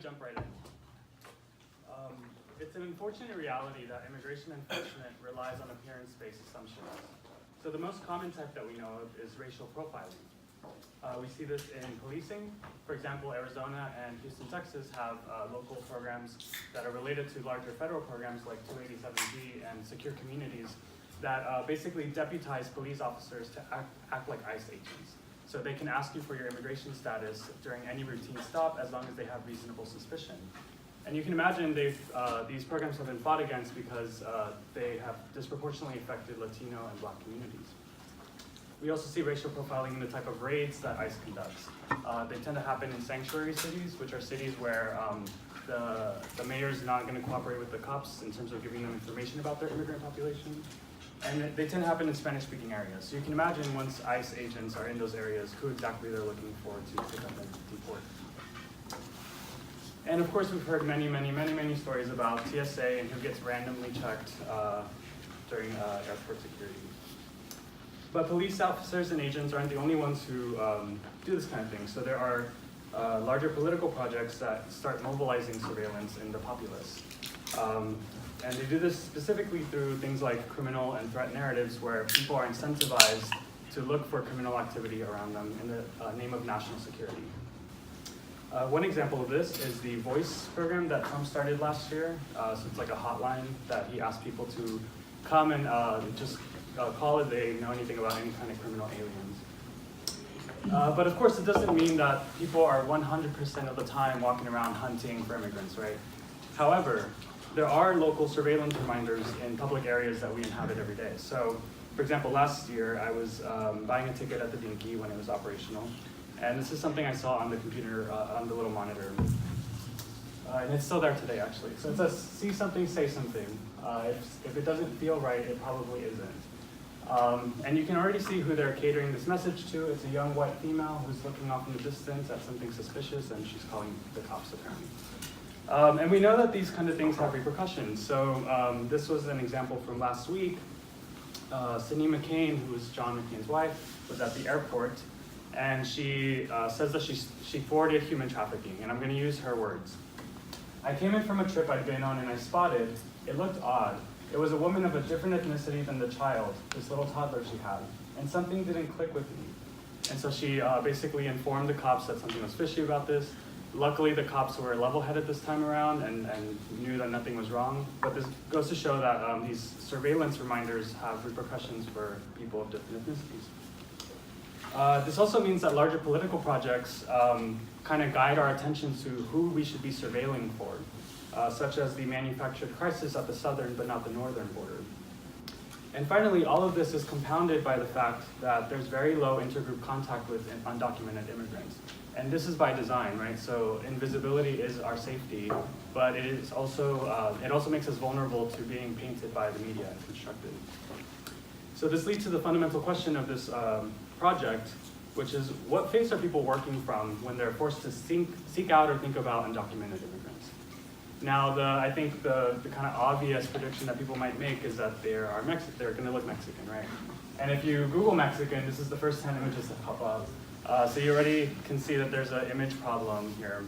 jump right in. It's an unfortunate reality that immigration enforcement relies on appearance-based assumptions. So the most common type that we know of is racial profiling. We see this in policing. For example, Arizona and Houston, Texas have local programs that are related to larger federal programs like 287G and Secure Communities that basically deputize police officers to act like ICE agents. So they can ask you for your immigration status during any routine stop as long as they have reasonable suspicion. And you can imagine these programs have been fought against because they have disproportionately affected Latino and Black communities. We also see racial profiling in the type of raids that ICE conducts. They tend to happen in sanctuary cities, which are cities where the mayor is not going to cooperate with the cops in terms of giving them information about their immigrant population. And they tend to happen in Spanish-speaking areas. So you can imagine once ICE agents are in those areas, who exactly they're looking for to pick up and deport. And of course, we've heard many stories about TSA and who gets randomly checked during airport security. But police officers and agents aren't the only ones who do this kind of thing. So there are larger political projects that start mobilizing surveillance in the populace. And they do this specifically through things like criminal and threat narratives where people are incentivized to look for criminal activity around them in the name of national security. One example of this is the Voice program that Trump started last year. So it's like a hotline that he asked people to come and just call if they know anything about any kind of criminal aliens. But of course, it doesn't mean that people are 100% of the time walking around hunting for immigrants, right? However, there are local surveillance reminders in public areas that we inhabit every day. So, for example, last year I was buying a ticket at the Dinky when it was operational. And this is something I saw on the computer, on the little monitor. And it's still there today, actually. So it says, see something, say something. If it doesn't feel right, it probably isn't. And you can already see who they're catering this message to. It's a young white female who's looking off in the distance at something suspicious, and she's calling the cops, apparently. And we know that these kind of things have repercussions. So this was an example from last week. Sydney McCain, who was John McCain's wife, was at the airport. And she says that she forwarded human trafficking, and I'm going to use her words. I came in from a trip I'd been on and I spotted, it looked odd. It was a woman of a different ethnicity than the child, this little toddler she had, and something didn't click with me. And so she basically informed the cops that something was fishy about this. Luckily, the cops were level-headed this time around and knew that nothing was wrong. But this goes to show that these surveillance reminders have repercussions for people of different ethnicities. This also means that larger political projects kind of guide our attention to who we should be surveilling for, such as the manufactured crisis at the southern but not the northern border. And finally, all of this is compounded by the fact that there's very low intergroup contact with undocumented immigrants. And this is by design, right? So invisibility is our safety, but it also makes us vulnerable to being painted by the media and constructed. So this leads to the fundamental question of this project, which is what face are people working from when they're forced to seek out or think about undocumented immigrants? Now, I think the kind of obvious prediction that people might make is that they're going to look Mexican, right? And if you Google Mexican, this is the first 10 images that pop up. So you already can see that there's an image problem here.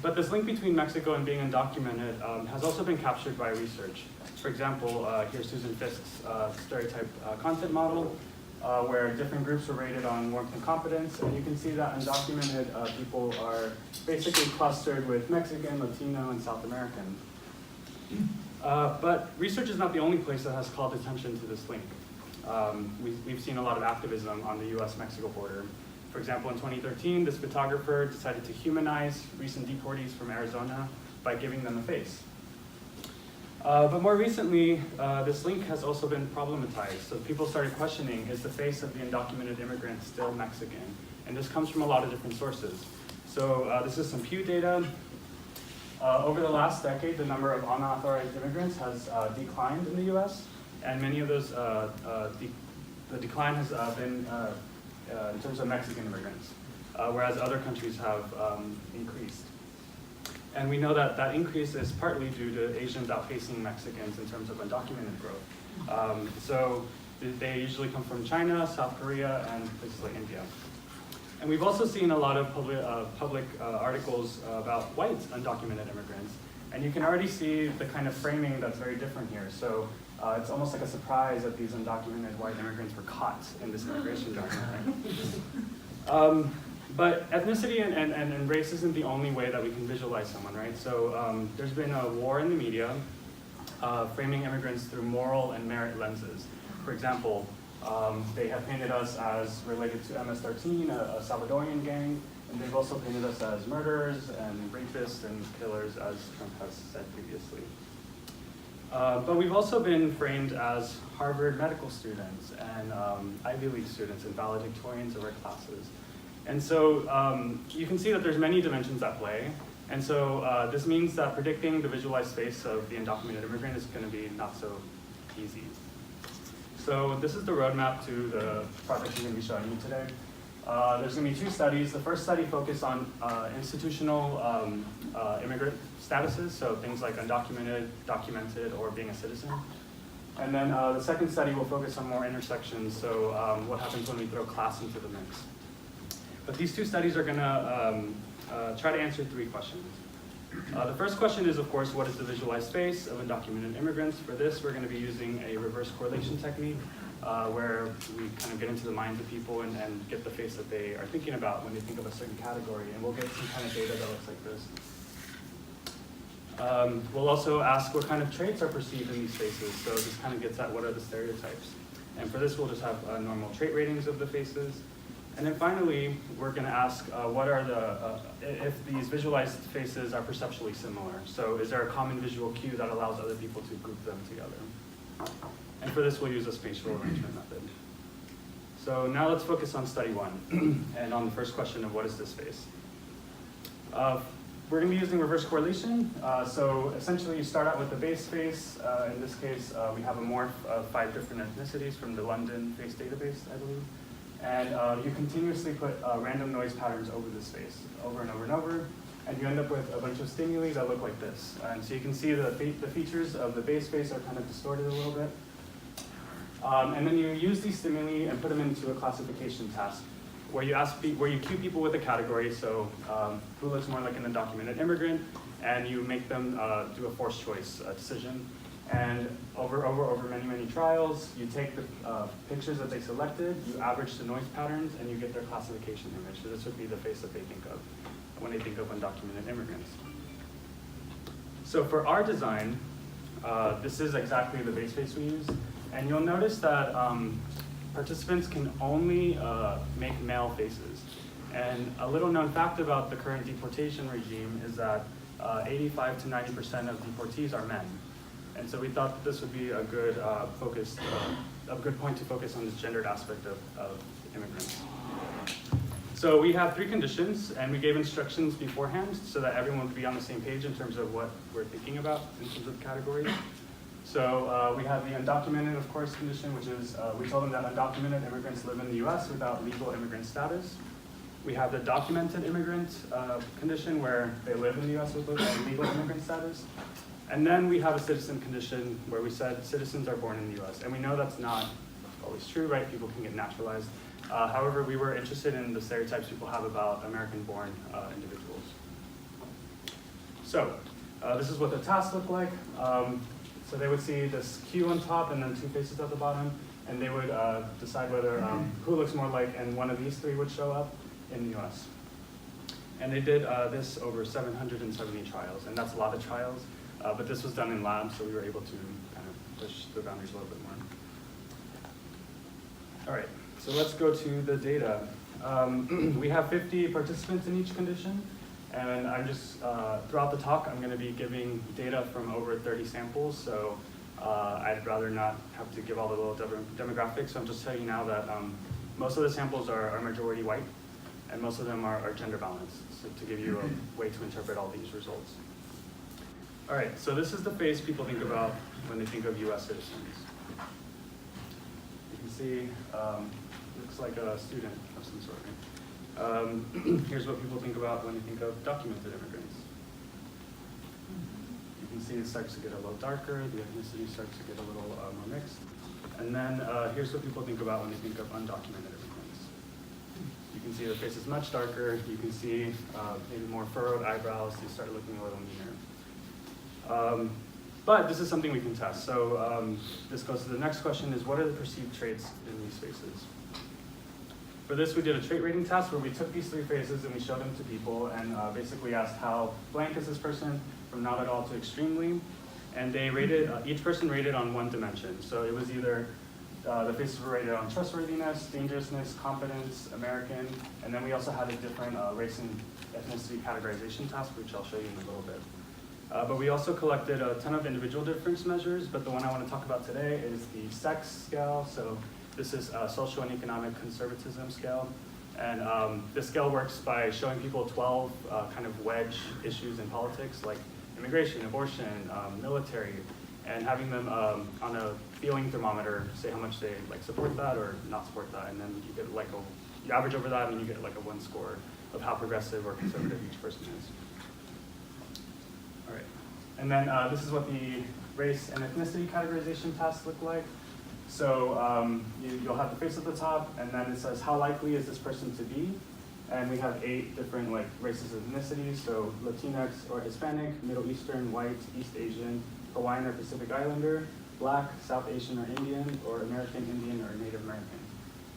But this link between Mexico and being undocumented has also been captured by research. For example, here's Susan Fisk's stereotype content model, where different groups were rated on warmth and competence, and you can see that undocumented people are basically clustered with Mexican, Latino, and South American. But research is not the only place that has called attention to this link. We've seen a lot of activism on the US-Mexico border. For example, in 2013, this photographer decided to humanize recent deportees from Arizona by giving them a face. But more recently, this link has also been problematized. So people started questioning, is the face of the undocumented immigrant still Mexican? And this comes from a lot of different sources. So this is some Pew data. Over the last decade, the number of unauthorized immigrants has declined in the US. And many of those, the decline has been in terms of Mexican immigrants, whereas other countries have increased. And we know that that increase is partly due to Asians outpacing Mexicans in terms of undocumented growth. So they usually come from China, South Korea, and places like India. And we've also seen a lot of public articles about white undocumented immigrants. And you can already see the kind of framing that's very different here. So it's almost like a surprise that these undocumented white immigrants were caught in this immigration document. But ethnicity and race isn't the only way that we can visualize someone, right? So there's been a war in the media framing immigrants through moral and merit lenses. For example, they have painted us as related to MS-13, a Salvadorian gang, and they've also painted us as murderers and rapists and killers, as Trump has said previously. But we've also been framed as Harvard medical students and Ivy League students and valedictorians of our classes. And so you can see that there's many dimensions at play. And so this means that predicting the visualized face of the undocumented immigrant is going to be not so easy. So this is the roadmap to the project I'm going to be showing you today. There's going to be two studies. The first study focused on institutional immigrant statuses, so things like undocumented, documented, or being a citizen. And then the second study will focus on more intersections, so what happens when we throw class into the mix. But these two studies are going to try to answer three questions. The first question is, of course, what is the visualized face of undocumented immigrants? For this, we're going to be using a reverse correlation technique where we kind of get into the minds of people and get the face that they are thinking about when they think of a certain category. And we'll get some kind of data that looks like this. We'll also ask what kind of traits are perceived in these faces. So this kind of gets at what are the stereotypes. And for this, we'll just have normal trait ratings of the faces. And then finally, we're going to ask what are if these visualized faces are perceptually similar. So is there a common visual cue that allows other people to group them together? And for this, we'll use a spatial arrangement method. So now let's focus on study one and on the first question of what is this face? We're going to be using reverse correlation. So essentially, you start out with the base face. In this case, we have a morph of 5 different ethnicities from the London face database, I believe. And you continuously put random noise patterns over this face, over and over and over, and you end up with a bunch of stimuli that look like this. And so you can see the features of the base face are kind of distorted a little bit. And then you use these stimuli and put them into a classification task, where you cue people with a category, so who looks more like an undocumented immigrant, and you make them do a forced choice decision. And over many trials, you take the pictures that they selected, you average the noise patterns, and you get their classification image. So this would be the face that they think of when they think of undocumented immigrants. So for our design, this is exactly the base face we use. And you'll notice that participants can only make male faces. And a little known fact about the current deportation regime is that 85 to 90% of deportees are men. And so we thought that this would be a good good point to focus on this gendered aspect of immigrants. So we have 3 conditions, and we gave instructions beforehand so that everyone would be on the same page in terms of what we're thinking about in terms of categories. So we have the undocumented, of course, condition, which is we told them that undocumented immigrants live in the US without legal immigrant status. We have the documented immigrant condition, where they live in the US with legal immigrant status. And then we have a citizen condition where we said citizens are born in the US. And we know that's not always true, right? People can get naturalized. However, we were interested in the stereotypes people have about American-born individuals. So this is what the tasks look like. So they would see this cue on top and then 2 faces at the bottom. And they would decide whether who looks more like, and one of these 3 would show up in the US. And they did this over 770 trials. And that's a lot of trials. But this was done in lab, so we were able to kind of push the boundaries a little bit more. All right, so let's go to the data. We have 50 participants in each condition, and I'm just, throughout the talk, I'm gonna be giving data from over 30 samples, so I'd rather not have to give all the little demographics, so I'm just telling you now that most of the samples are majority white, and most of them are gender balanced, so to give you a way to interpret all these results. All right, so this is the face people think about when they think of US citizens. You can see, looks like a student of some sort. Right? Here's what people think about when they think of documented immigrants. You can see it starts to get a little darker, the ethnicity starts to get a little more mixed. And then here's what people think about when they think of undocumented immigrants. You can see the face is much darker. You can see maybe more furrowed eyebrows. You start looking a little meaner. But this is something we can test. So this goes to the next question is, what are the perceived traits in these faces? For this, we did a trait rating test where we took these 3 faces and we showed them to people and basically asked how blank is this person from not at all to extremely. And they rated, each person rated on 1 dimension. So it was either the faces were rated on trustworthiness, dangerousness, competence, American, and then we also had a different race and ethnicity categorization task, which I'll show you in a little bit. But we also collected a ton of individual difference measures, but the one I want to talk about today is the sex scale. So this is a social and economic conservatism scale. And this scale works by showing people 12 kind of wedge issues in politics, like immigration, abortion, military, and having them on a feeling thermometer say how much they like support that or not support that, and then you get like you average over that, and you get like a 1 score of how progressive or conservative each person is. All right, and then this is what the race and ethnicity categorization tasks look like. So you'll have the face at the top, and then it says how likely is this person to be, and we have 8 different like races and ethnicities. So Latinx or Hispanic, Middle Eastern, White, East Asian, Hawaiian or Pacific Islander, Black, South Asian or Indian, or American Indian or Native American.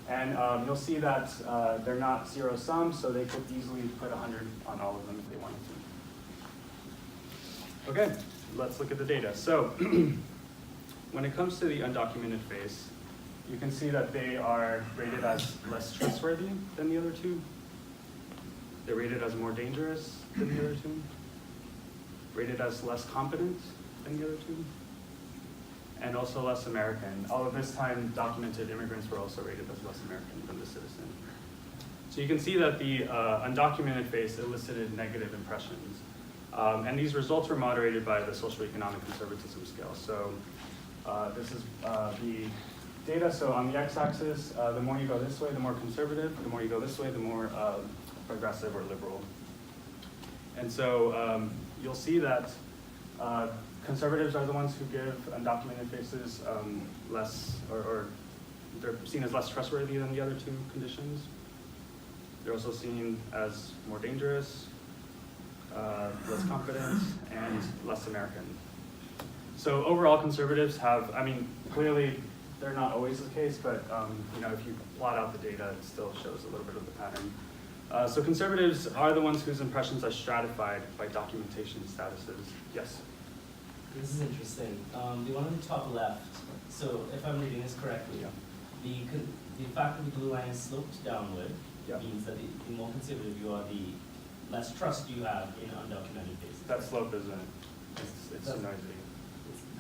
And you'll see that they're not zero-sum, so they could easily put 100 on all of them if they wanted to. Okay, let's look at the data. So when it comes to the undocumented face, you can see that they are rated as less trustworthy than the other 2. They're rated as more dangerous than the other 2. Rated as less competent than the other 2. And also less American. All of this time, documented immigrants were also rated as less American than the citizen. So you can see that the undocumented face elicited negative impressions. And these results were moderated by the socioeconomic conservatism scale. So this is the data. So on the x-axis, the more you go this way, the more conservative. The more you go this way, the more progressive or liberal. And so you'll see that conservatives are the ones who give undocumented faces less, or they're seen as less trustworthy than the other 2 conditions. They're also seen as more dangerous, less confident, and less American. So overall, conservatives have, I mean, clearly they're not always the case, but you know, if you plot out the data, it still shows a little bit of the pattern. So conservatives are the ones whose impressions are stratified by documentation statuses. Yes? This is interesting. The one on the top left, so if I'm reading this correctly, the fact that the blue line is sloped downward means that the more conservative you are, the less trust you have in undocumented faces. That slope isn't, it's too noisy.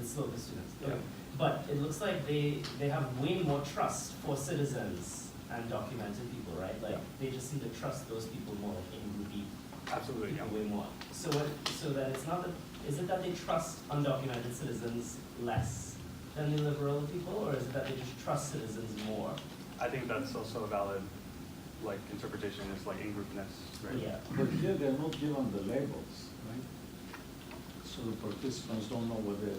The slope is too noisy. Yeah. Okay. But it looks like they have way more trust for citizens and documented people, right? Like they just seem to trust those people more, like in-group Absolutely, yeah. way more. So that it's not that, is it that they trust undocumented citizens less than the liberal people, or is it that they just trust citizens more? I think that's also a valid like interpretation, is like in-groupness, right? Yeah. But here they're not given the labels, right? So the participants don't know whether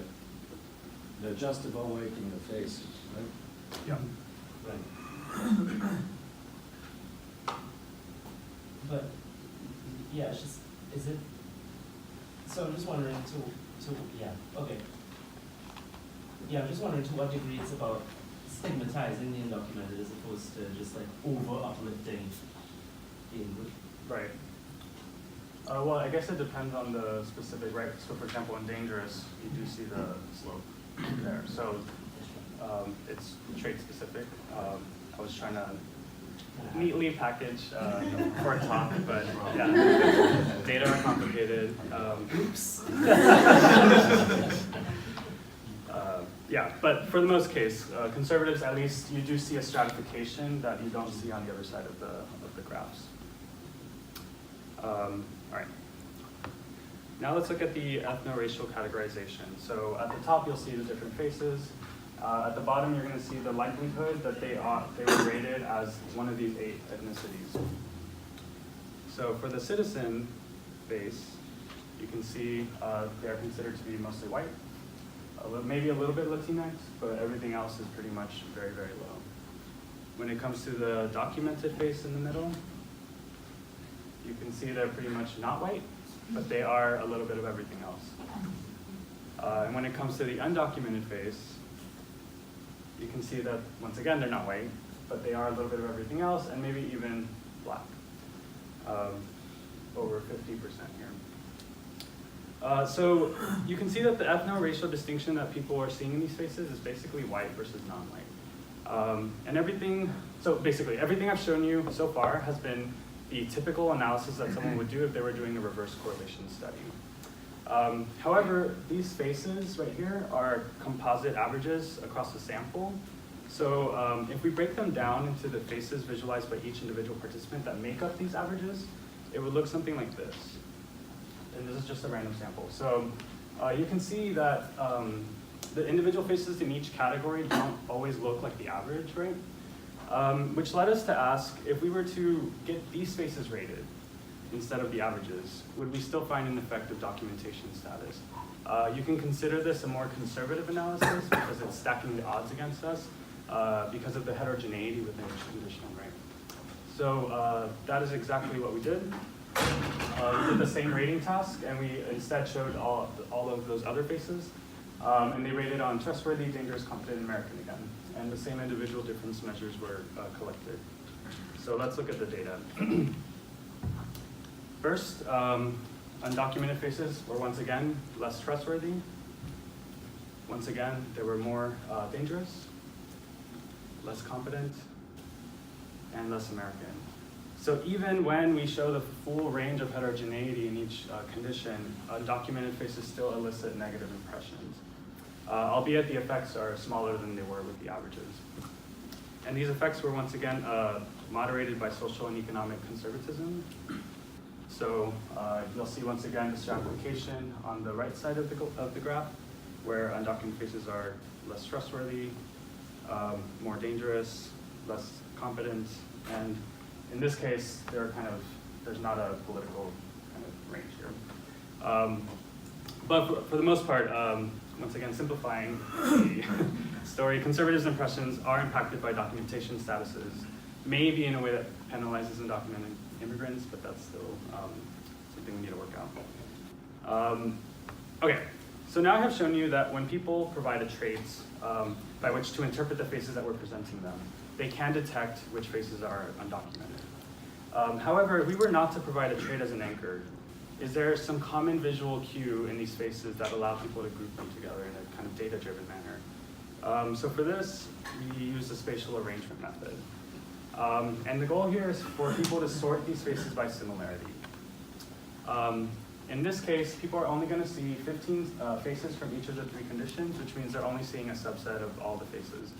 they're just evaluating the faces, right? Yeah. Right. But yeah, it's just, is it, so I'm just wondering okay. Yeah, I'm just wondering to what degree it's about stigmatizing the undocumented as opposed to just like over uplifting the in-group. Right. Well, I guess it depends on the specific, right? So for example, in dangerous, you do see the slope there. So it's trait specific. I was trying to neatly package for a talk, but yeah, data are complicated. Oops. Yeah, but for the most case, conservatives, at least, you do see a stratification that you don't see on the other side of the graphs. All right. Now let's look at the ethno-racial categorization. So at the top, you'll see the different faces. At the bottom, you're going to see the likelihood that they were rated as one of these 8 ethnicities. So for the citizen face, you can see they're considered to be mostly white, maybe a little bit Latinx, but everything else is pretty much very, very low. when it comes to the documented face in the middle, you can see they're pretty much not white, but they are a little bit of everything else. And when it comes to the undocumented face, you can see that, once again, they're not white, but they are a little bit of everything else, and maybe even black, over 50% here. So you can see that the ethno-racial distinction that people are seeing in these faces is basically white versus non-white. And everything, so basically everything I've shown you so far has been the typical analysis that someone would do if they were doing a reverse correlation study. However, these faces right here are composite averages across the sample. So if we break them down into the faces visualized by each individual participant that make up these averages, it would look something like this. And this is just a random sample. So you can see that the individual faces in each category don't always look like the average, right? Which led us to ask, if we were to get these faces rated instead of the averages, would we still find an effect of documentation status? You can consider this a more conservative analysis because it's stacking the odds against us because of the heterogeneity within each condition, right? So that is exactly what we did. We did the same rating task, and we instead showed all of those other faces, and they rated on trustworthy, dangerous, competent, American again, and the same individual difference measures were collected. So let's look at the data. First, undocumented faces were once again less trustworthy. Once again, they were more dangerous, less competent, and less American. So even when we show the full range of heterogeneity in each condition, undocumented faces still elicit negative impressions, albeit the effects are smaller than they were with the averages. And these effects were once again moderated by social and economic conservatism. So you'll see once again the stratification on the right side of the graph, where undocumented faces are less trustworthy, more dangerous, less competent, and in this case, there's not a political kind of range here. But for the most part, once again, simplifying the story, conservatives' impressions are impacted by documentation statuses, maybe in a way that penalizes undocumented immigrants, but that's still something we need to work out. Okay, so now I have shown you that when people provide a trait by which to interpret the faces that we're presenting them, they can detect which faces are undocumented. However, if we were not to provide a trait as an anchor, is there some common visual cue in these faces that allow people to group them together in a kind of data-driven manner? So for this, we use the spatial arrangement method. And the goal here is for people to sort these faces by similarity. In this case, people are only going to see 15 faces from each of the 3 conditions, which means they're only seeing a subset of all the faces.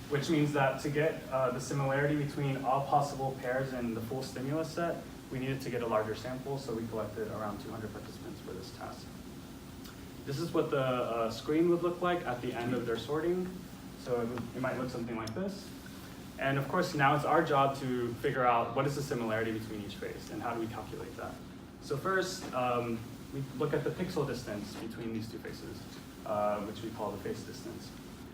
Which means that to get the similarity between all possible pairs in the full stimulus set, we needed to get a larger sample, so we collected around 200 participants for this task. This is what the screen would look like at the end of their sorting. So it might look something like this. And of course, now it's our job to figure out what is the similarity between each face and how do we calculate that. So first, we look at the pixel distance between these 2 faces, which we call the face distance.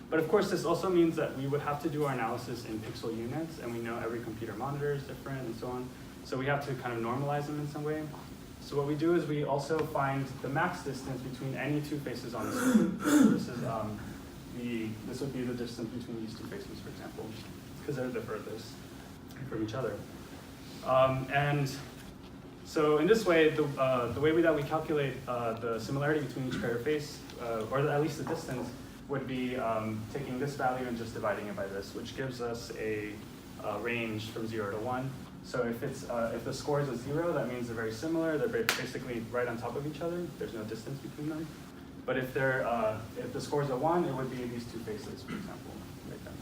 But of course, this also means that we would have to do our analysis in pixel units, and we know every computer monitor is different and so on. So we have to kind of normalize them in some way. So what we do is we also find the max distance between any 2 faces on the screen. This would be the distance between these 2 faces, for example, because they're the furthest from each other. And so in this way, the way that we calculate the similarity between each pair of face, or at least the distance, would be taking this value and just dividing it by this, which gives us a range from 0 to 1. So if the score is a 0, that means they're very similar. They're basically right on top of each other. There's no distance between them. But if the score is a 1, it would be these 2 faces, for example, right there.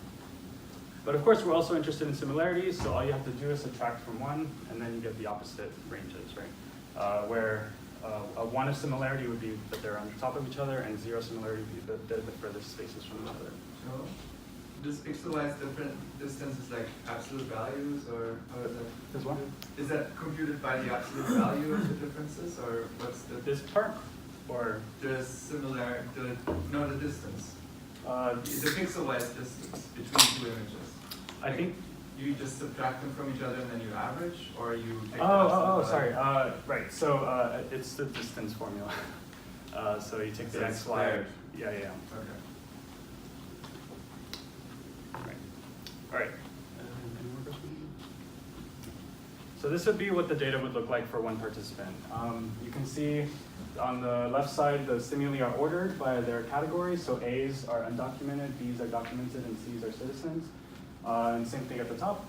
But of course, we're also interested in similarities. So all you have to do is subtract from 1, and then you get the opposite ranges, right? Where a 1 of similarity would be that they're on top of each other, and 0 similarity would be that they're the furthest spaces from each other. So, does pixelize different distances like absolute values, or how is that? This one? Is that computed by the absolute value of the differences, or what's the? This part, or the distance. The pixelized distance between 2 images. I think. You just subtract them from each other and then you average, or you take the Oh, absolute sorry. value? Right. So it's the distance formula. So you take So the it's x, y. squared. Yeah. Okay. Right. All right. Any more questions? So this would be what the data would look like for one participant. You can see on the left side, the stimuli are ordered by their categories. So A's are undocumented, B's are documented, and C's are citizens. And same thing at the top.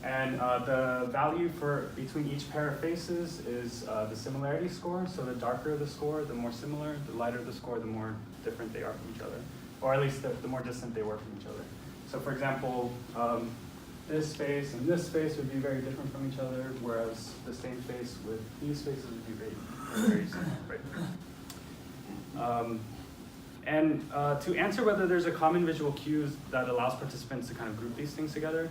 And the value for between each pair of faces is the similarity score. So the darker the score, the more similar. The lighter the score, the more different they are from each other. Or at least the more distant they were from each other. So for example, this face and this face would be very different from each other, whereas the same face with these faces would be very similar, right? And to answer whether there's a common visual cue that allows participants to kind of group these things together,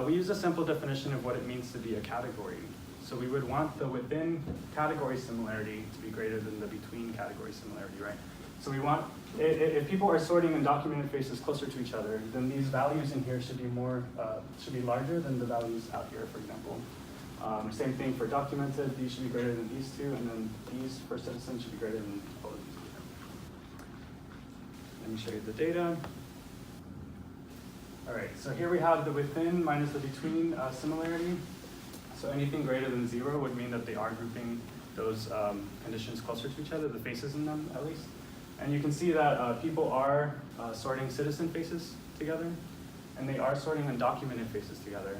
we use a simple definition of what it means to be a category. So we would want the within category similarity to be greater than the between category similarity, right? So we want, if people are sorting undocumented faces closer to each other, then these values in here should be larger than the values out here, for example. Same thing for documented, these should be greater than these two, and then these for citizens should be greater than all of these. Let me show you the data. All right, so here we have the within minus the between similarity. So anything greater than 0 would mean that they are grouping those conditions closer to each other, the faces in them at least. And you can see that people are sorting citizen faces together, and they are sorting undocumented faces together.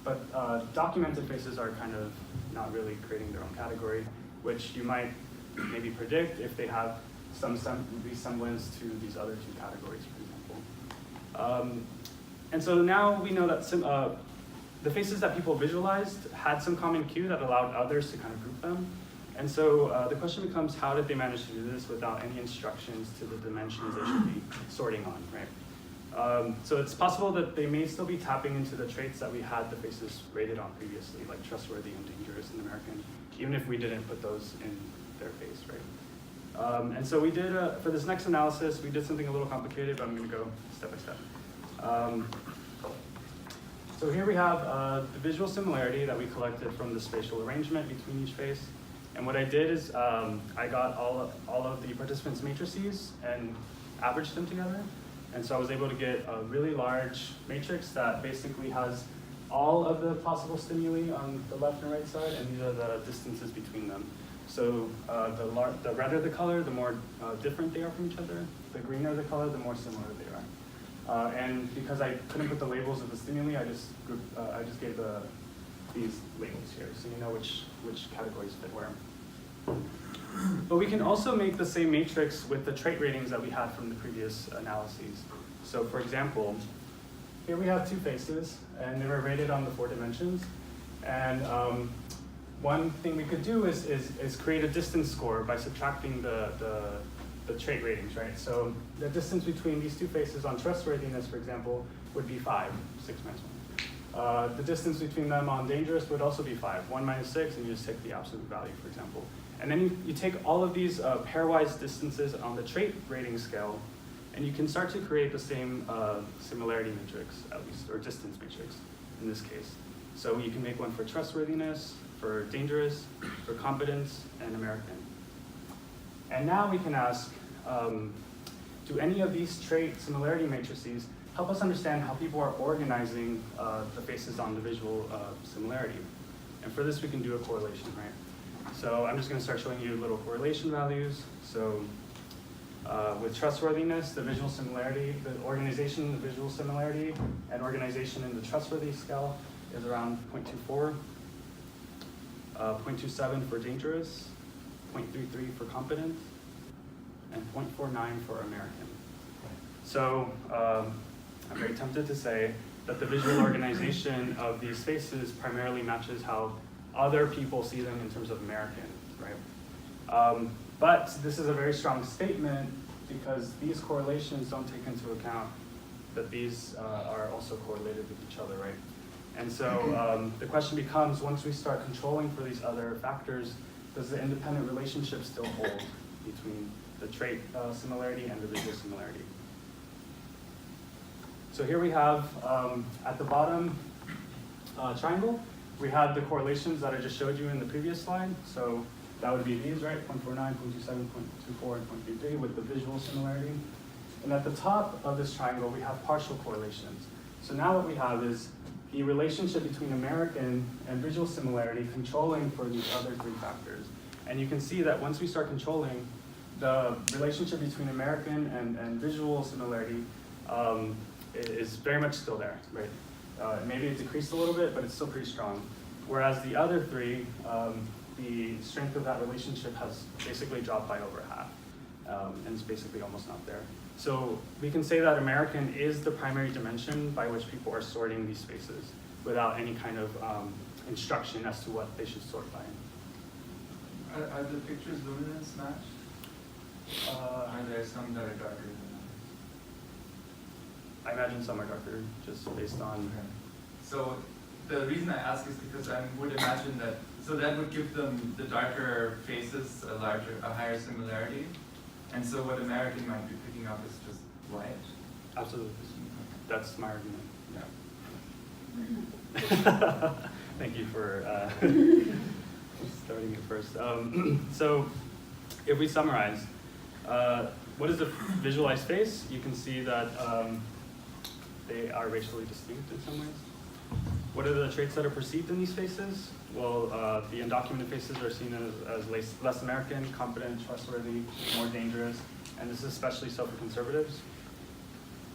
But documented faces are kind of not really creating their own category, which you might maybe predict if they have some resemblance to these other two categories, for example. And so now we know that the faces that people visualized had some common cue that allowed others to kind of group them. And so the question becomes, how did they manage to do this without any instructions to the dimensions they should be sorting on, right? So it's possible that they may still be tapping into the traits that we had the faces rated on previously, like trustworthy and dangerous and American, even if we didn't put those in their face, right? And so we did, for this next analysis, we did something a little complicated, but I'm gonna go step by step. So here we have the visual similarity that we collected from the spatial arrangement between each face. And what I did is I got all of the participants' matrices and averaged them together. And so I was able to get a really large matrix that basically has all of the possible stimuli on the left and right side, and these are the distances between them. So the redder the color, the more different they are from each other. The greener the color, the more similar they are. And because I couldn't put the labels of the stimuli, I just gave these labels here, so you know which categories fit where. But we can also make the same matrix with the trait ratings that we had from the previous analyses. So for example, here we have two faces, and they were rated on the 4 dimensions. And one thing we could do is create a distance score by subtracting the trait ratings, right? So the distance between these two faces on trustworthiness, for example, would be 5, 6 minus 1. The distance between them on dangerous would also be 5, 1 minus 6, and you just take the absolute value, for example. And then you take all of these pairwise distances on the trait rating scale, and you can start to create the same similarity matrix, at least, or distance matrix in this case. So you can make one for trustworthiness, for dangerous, for competence, and American. And now we can ask, do any of these trait similarity matrices help us understand how people are organizing the faces on the visual similarity? And for this, we can do a correlation, right? So I'm just going to start showing you little correlation values. So with trustworthiness, the visual similarity, the organization, the visual similarity, and organization in the trustworthy scale is around 0.24, 0.27 for dangerous, 0.33 for competent, and 0.49 for American. So I'm very tempted to say that the visual organization of these faces primarily matches how other people see them in terms of American, right? But this is a very strong statement because these correlations don't take into account that these are also correlated with each other, right? And so the question becomes, once we start controlling for these other factors, does the independent relationship still hold between the trait similarity and the visual similarity? So here we have, at the bottom triangle, we have the correlations that I just showed you in the previous slide. So that would be these, right? 0.49, 0.27, 0.24, and 0.33 with the visual similarity. And at the top of this triangle, we have partial correlations. So now what we have is the relationship between American and visual similarity controlling for these other three factors. And you can see that once we start controlling, the relationship between American and visual similarity is very much still there, right? Maybe it decreased a little bit, but it's still pretty strong. Whereas the other three, the strength of that relationship has basically dropped by over half, and it's basically almost not there. So we can say that American is the primary dimension by which people are sorting these spaces without any kind of instruction as to what they should sort by. Are the pictures luminance matched? Are there some that are darker than I imagine some are darker, just based on. Okay. So the reason I ask is because I would imagine that, so that would give them the darker faces a higher similarity. And so what American might be picking up is just white. Absolutely. That's my argument. Yeah. Thank you for starting it first. So if we summarize, what is the visualized face? You can see that they are racially distinct in some ways. What are the traits that are perceived in these faces? Well, the undocumented faces are seen as less American, competent, trustworthy, more dangerous, and this is especially so for conservatives.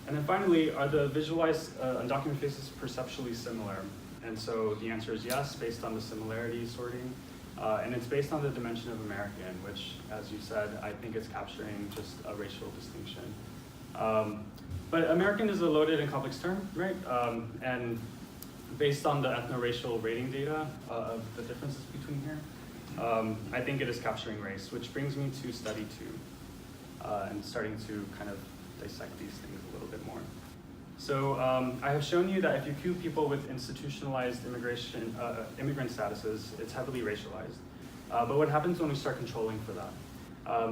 And then finally, are the visualized undocumented faces perceptually similar? And so the answer is yes, based on the similarity sorting. And it's based on the dimension of American, which, as you said, I think is capturing just a racial distinction. But American is a loaded and complex term, right? And based on the ethno-racial rating data of the differences between here, I think it is capturing race, which brings me to study 2, and starting to kind of dissect these things a little bit more. So I have shown you that if you queue people with institutionalized immigrant statuses, it's heavily racialized. But what happens when we start controlling for that?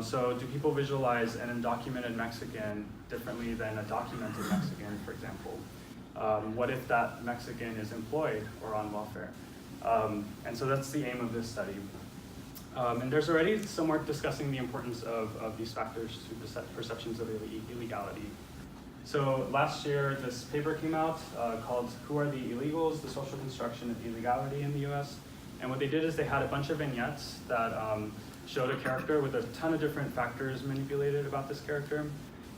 So do people visualize an undocumented Mexican differently than a documented Mexican, for example? What if that Mexican is employed or on welfare? And so that's the aim of this study. And there's already some work discussing the importance of these factors to perceptions of illegality. So last year, this paper came out called Who Are the Illegals? The Social Construction of Illegality in the US. And what they did is they had a bunch of vignettes that showed a character with a ton of different factors manipulated about this character.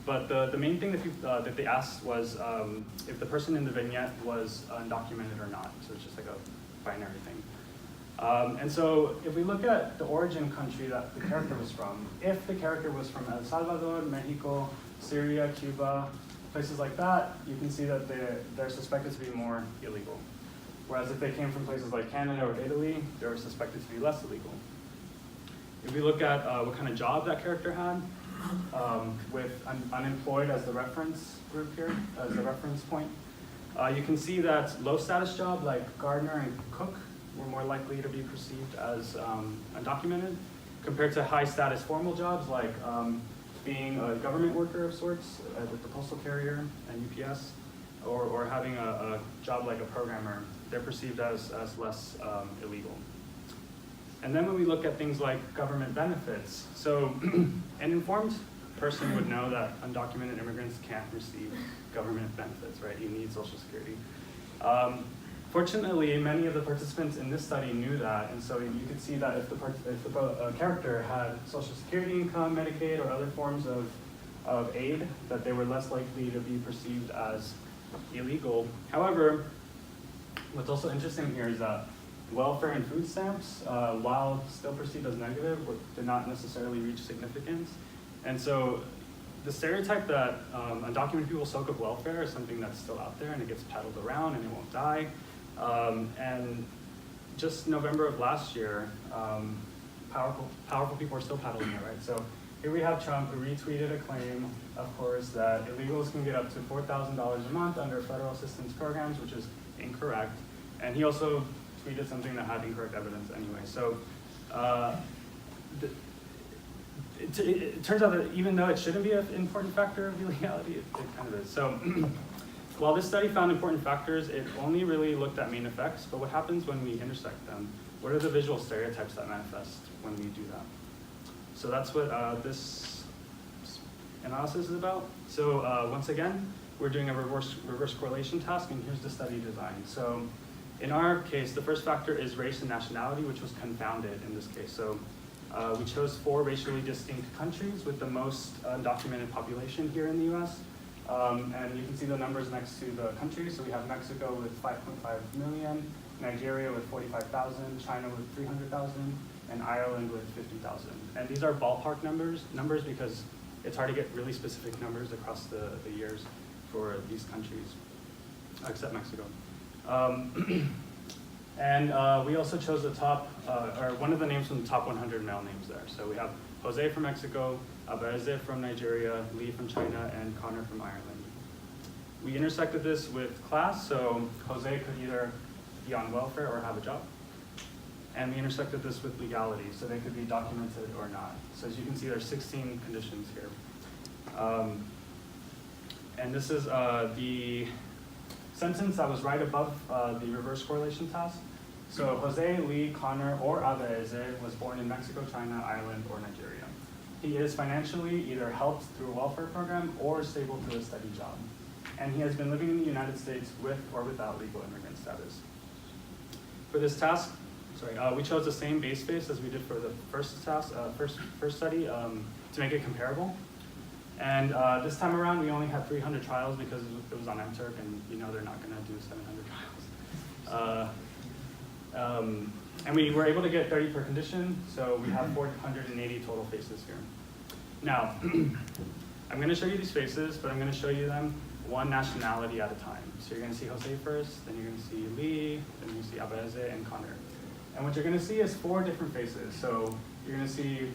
But the main thing that they asked was if the person in the vignette was undocumented or not. So it's just like a binary thing. And so if we look at the origin country that the character was from, if the character was from El Salvador, Mexico, Syria, Cuba, places like that, you can see that they're suspected to be more illegal. Whereas if they came from places like Canada or Italy, they were suspected to be less illegal. If we look at what kind of job that character had, with unemployed as the reference group here, as the reference point, you can see that low status job like gardener and cook were more likely to be perceived as undocumented, compared to high status formal jobs like being a government worker of sorts with the postal carrier and UPS, or having a job like a programmer. They're perceived as less illegal. And then when we look at things like government benefits, so an informed person would know that undocumented immigrants can't receive government benefits, right? You need Social Security. Fortunately, many of the participants in this study knew that, and so you could see that if the character had Social Security income, Medicaid, or other forms of aid, that they were less likely to be perceived as illegal. However, what's also interesting here is that welfare and food stamps, while still perceived as negative, did not necessarily reach significance. And so the stereotype that undocumented people soak up welfare is something that's still out there and it gets peddled around and it won't die. And just November of last year, powerful people are still peddling it, right? So here we have Trump who retweeted a claim, of course, that illegals can get up to $4,000 a month under federal assistance programs, which is incorrect. And he also tweeted something that had incorrect evidence anyway. So it turns out that even though it shouldn't be an important factor of illegality, it kind of is. So while this study found important factors, it only really looked at main effects, but what happens when we intersect them? What are the visual stereotypes that manifest when we do that? So that's what this analysis is about. So once again, we're doing a reverse correlation task, and here's the study design. So in our case, the first factor is race and nationality, which was confounded in this case. So we chose 4 racially distinct countries with the most undocumented population here in the US. And you can see the numbers next to the countries. So we have Mexico with 5.5 million, Nigeria with 45,000, China with 300,000, and Ireland with 50,000. And these are ballpark numbers because it's hard to get really specific numbers across the years for these countries, except Mexico. And we also chose the top, or one of the names from the top 100 male names there. So we have Jose from Mexico, Abeze from Nigeria, Lee from China, and Connor from Ireland. We intersected this with class, so Jose could either be on welfare or have a job. And we intersected this with legality, so they could be documented or not. So as you can see, there's 16 conditions here. And this is the sentence that was right above the reverse correlation task. So Jose, Lee, Connor, or Abeze was born in Mexico, China, Ireland, or Nigeria. He is financially either helped through a welfare program or stable through a steady job. And he has been living in the United States with or without legal immigrant status. For this task, we chose the same base space as we did for the first task, first study, to make it comparable. And this time around, we only had 300 trials because it was on MTurk, and you know they're not going to do 700 trials. And we were able to get 30 per condition, so we have 480 total faces here. Now, I'm going to show you these faces, but I'm going to show you them one nationality at a time. So you're going to see Jose first, then you're going to see Lee, then you see Abeze and Connor. And what you're going to see is 4 different faces. So you're going to see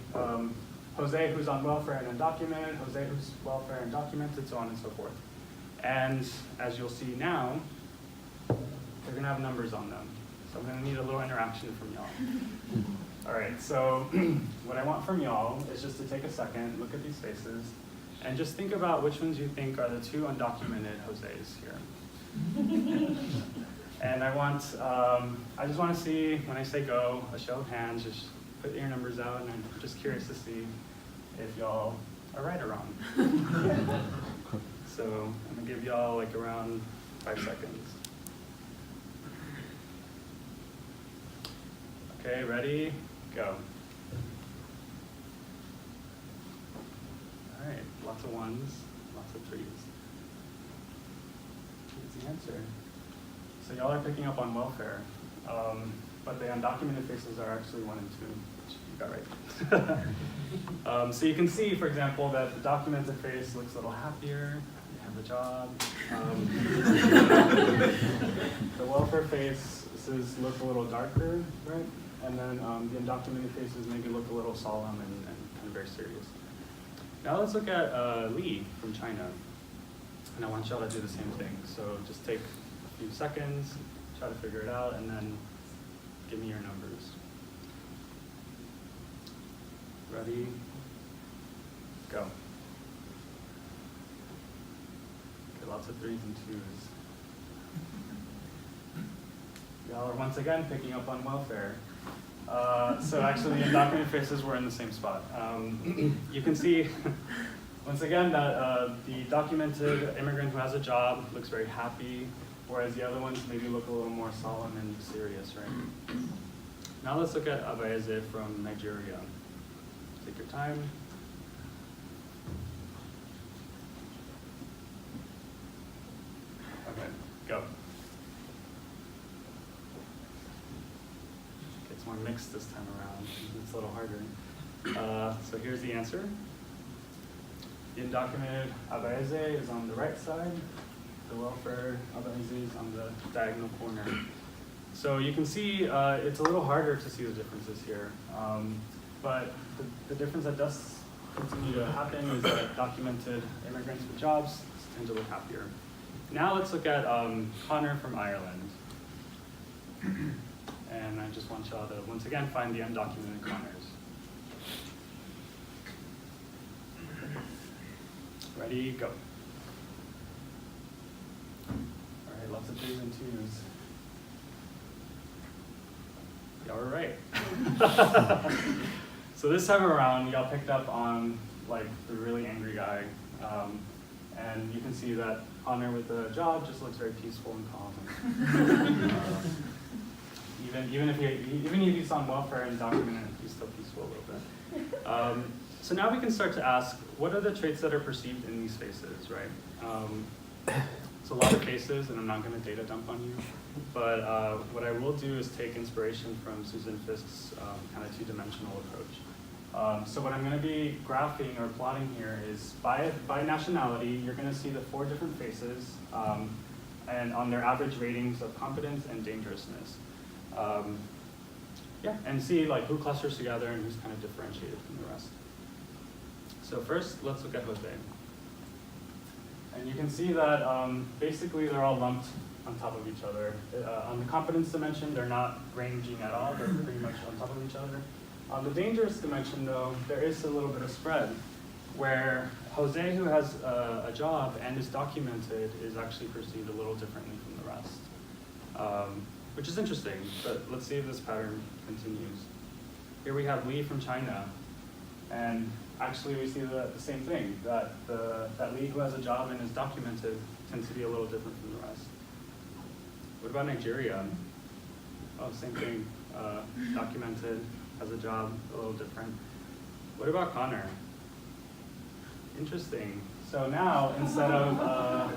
Jose, who's on welfare and undocumented, Jose, who's welfare and documented, so on and so forth. And as you'll see now, they're going to have numbers on them. So I'm going to need a little interaction from y'all. All right, so what I want from y'all is just to take a second, look at these faces, and just think about which ones you think are the 2 undocumented Jose's here. And I just want to see, when I say go, a show of hands, just put your numbers out, and I'm just curious to see if y'all are right or wrong. So I'm going to give y'all like around 5 seconds. Okay, ready, go. All right, lots of 1s, lots of 3s. Here's the answer. So y'all are picking up on welfare, but the undocumented faces are actually 1 and 2, which you got right. So you can see, for example, that the documented face looks a little happier, they have a job. The welfare faces look a little darker, right? And then the undocumented faces maybe look a little solemn and kind of very serious. Now let's look at Lee from China. And I want y'all to do the same thing. So just take a few seconds, try to figure it out, and then give me your numbers. Ready? Go. Okay, lots of 3s and 2s. Y'all are once again picking up on welfare. So actually, the undocumented faces were in the same spot. You can see, once again, that the documented immigrant who has a job looks very happy, whereas the other ones maybe look a little more solemn and serious, right? Now let's look at Abeze from Nigeria. Take your time. Okay, go. It's more mixed this time around. It's a little harder. So here's the answer. The undocumented Abeze is on the right side. The welfare Abeze is on the diagonal corner. So you can see it's a little harder to see the differences here. But the difference that does continue to happen is that documented immigrants with jobs tend to look happier. Now let's look at Connor from Ireland. And I just want y'all to, once again, find the undocumented Connors. Ready, go. lots of threes and twos. Y'all were right. So this time around, y'all picked up on like the really angry guy. And you can see that Connor with the job just looks very peaceful and calm. Even if he's on welfare and documented, he's still peaceful a little bit. So now we can start to ask, what are the traits that are perceived in these faces, right? It's a lot of faces, and I'm not going to data dump on you. But what I will do is take inspiration from Susan Fisk's kind of two-dimensional approach. So what I'm going to be graphing or plotting here is by nationality, you're going to see the 4 different faces and on their average ratings of competence and dangerousness. Yeah, and see like who clusters together and who's kind of differentiated from the rest. So first, let's look at Jose. And you can see that basically they're all lumped on top of each other. On the competence dimension, they're not ranging at all. They're pretty much on top of each other. On the dangerous dimension, though, there is a little bit of spread, where Jose, who has a job and is documented, is actually perceived a little differently from the rest, which is interesting, but let's see if this pattern continues. Here we have Lee from China, and actually we see the same thing, that Lee, who has a job and is documented, tends to be a little different from the rest. What about Nigeria? Oh, same thing, documented, has a job, a little different. What about Connor? Interesting. So now, instead of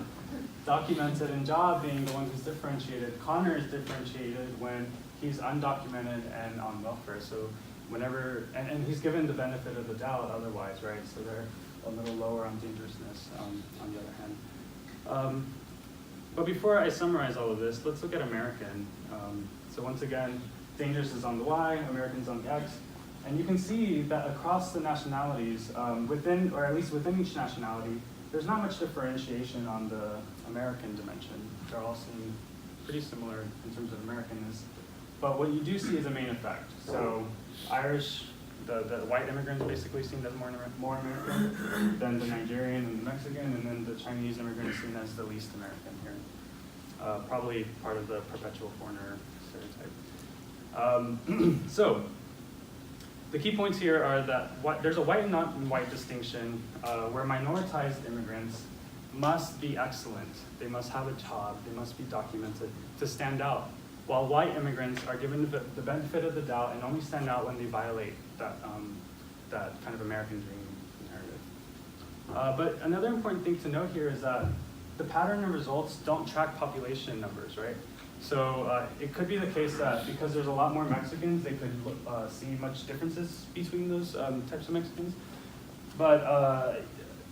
documented and job being the one who's differentiated, Connor is differentiated when he's undocumented and on welfare. So whenever, and he's given the benefit of the doubt otherwise, right? So they're a little lower on dangerousness on the other hand. But before I summarize all of this, let's look at American. So once again, dangerous is on the Y, American's on the X. And you can see that across the nationalities, within, or at least within each nationality, there's not much differentiation on the American dimension. They're all seen pretty similar in terms of Americanness. But what you do see is a main effect. So Irish, the white immigrants basically seen as more American than the Nigerian and the Mexican, and then the Chinese immigrant is seen as the least American here. Probably part of the perpetual foreigner stereotype. So the key points here are that there's a white and non-white distinction where minoritized immigrants must be excellent. They must have a job. They must be documented to stand out. While white immigrants are given the benefit of the doubt and only stand out when they violate that kind of American dream narrative. But another important thing to note here is that the pattern and results don't track population numbers, right? So it could be the case that because there's a lot more Mexicans, they could see much differences between those types of Mexicans. But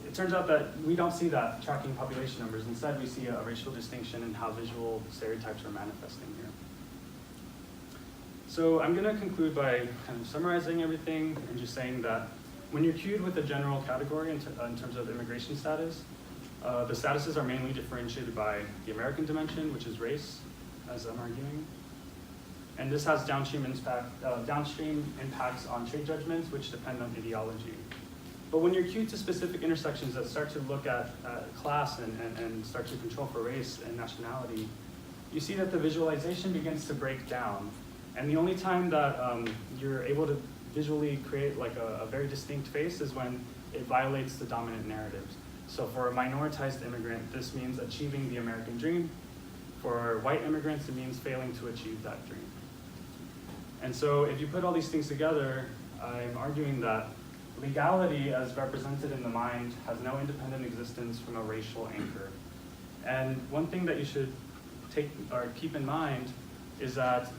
it turns out that we don't see that tracking population numbers. Instead, we see a racial distinction in how visual stereotypes are manifesting here. So I'm going to conclude by kind of summarizing everything and just saying that when you're cued with a general category in terms of immigration status, the statuses are mainly differentiated by the American dimension, which is race, as I'm arguing. And this has downstream impacts on trait judgments, which depend on ideology. But when you're cued to specific intersections that start to look at class and start to control for race and nationality, you see that the visualization begins to break down. And the only time that you're able to visually create like a very distinct face is when it violates the dominant narratives. So for a minoritized immigrant, this means achieving the American dream. For white immigrants, it means failing to achieve that dream. And so if you put all these things together, I'm arguing that legality as represented in the mind has no independent existence from a racial anchor. And one thing that you should keep in mind is that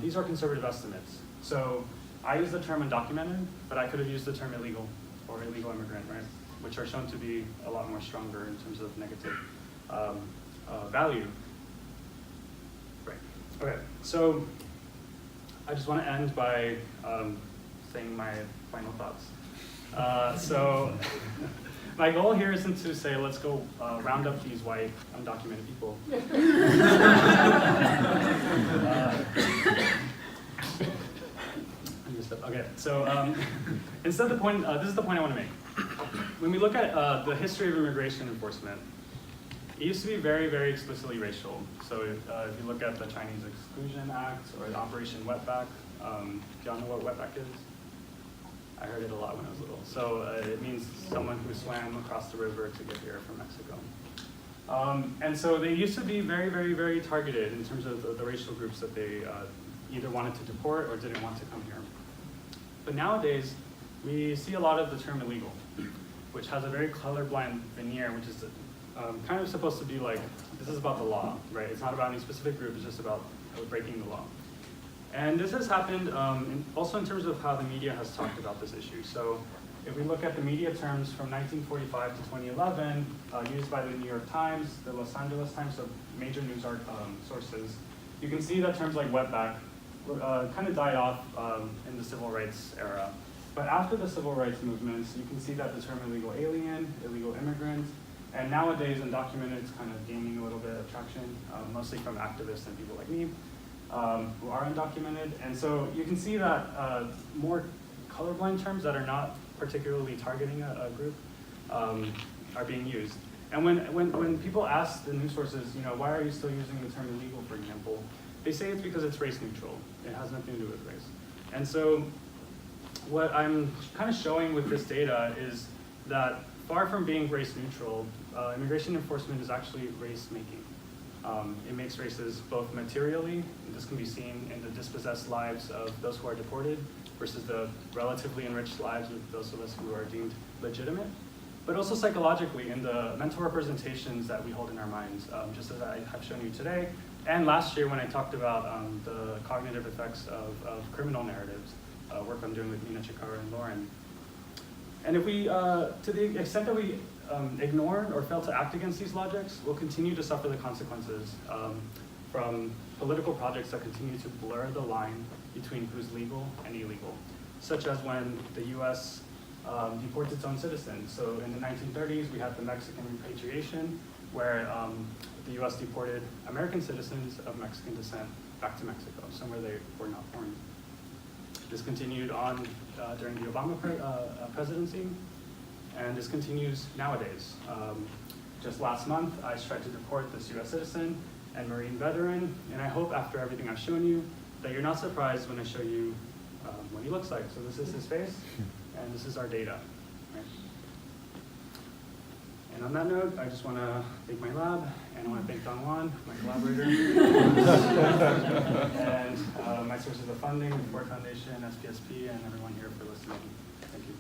these are conservative estimates. So I use the term undocumented, but I could have used the term illegal or illegal immigrant, right? Which are shown to be a lot more stronger in terms of negative value. Right, okay, so I just want to end by saying my final thoughts. So my goal here isn't to say, let's go round up these white undocumented people. Okay, so instead the point, this is the point I want to make. When we look at the history of immigration enforcement, It used to be very, very explicitly racial. So if you look at the Chinese Exclusion Act or the Operation Wetback, do y'all know what wetback is? I heard it a lot when I was little. So it means someone who swam across the river to get here from Mexico. And so they used to be very, very, very targeted in terms of the racial groups that they either wanted to deport or didn't want to come here. But nowadays, we see a lot of the term illegal, which has a very colorblind veneer, which is kind of supposed to be like, this is about the law, right? It's not about any specific group, it's just about breaking the law. And this has happened also in terms of how the media has talked about this issue. So if we look at the media terms from 1945 to 2011, used by the New York Times, the Los Angeles Times, so major news sources, you can see that terms like wetback kind of died off in the civil rights era. But after the civil rights movements, you can see that the term illegal alien, illegal immigrant, and nowadays undocumented is kind of gaining a little bit of traction, mostly from activists and people like me who are undocumented. And so you can see that more colorblind terms that are not particularly targeting a group are being used. And when people ask the news sources, why are you still using the term illegal, for example, they say it's because it's race neutral. It has nothing to do with race. And so what I'm kind of showing with this data is that far from being race neutral, immigration enforcement is actually race making. It makes races both materially, and this can be seen in the dispossessed lives of those who are deported versus the relatively enriched lives of those of us who are deemed legitimate, but also psychologically in the mental representations that we hold in our minds, just as I have shown you today, and last year when I talked about the cognitive effects of criminal narratives, work I'm doing with Nina Chikara and Lauren. And if we, to the extent that we ignore or fail to act against these logics, we'll continue to suffer the consequences from political projects that continue to blur the line between who's legal and illegal, such as when the US deports its own citizens. So in the 1930s, we had the Mexican repatriation, where the US deported American citizens of Mexican descent back to Mexico, somewhere they were not born. This continued on during the Obama presidency, and this continues nowadays. Just last month, I tried to deport this US citizen and Marine veteran, and I hope after everything I've shown you, that you're not surprised when I show you what he looks like. So this is his face, and this is our data. Right? And on that note, I just want to thank my lab, and I want to thank Don Juan, my collaborator, and my sources of funding, the Ford Foundation, SPSP, and everyone here for listening. Thank you.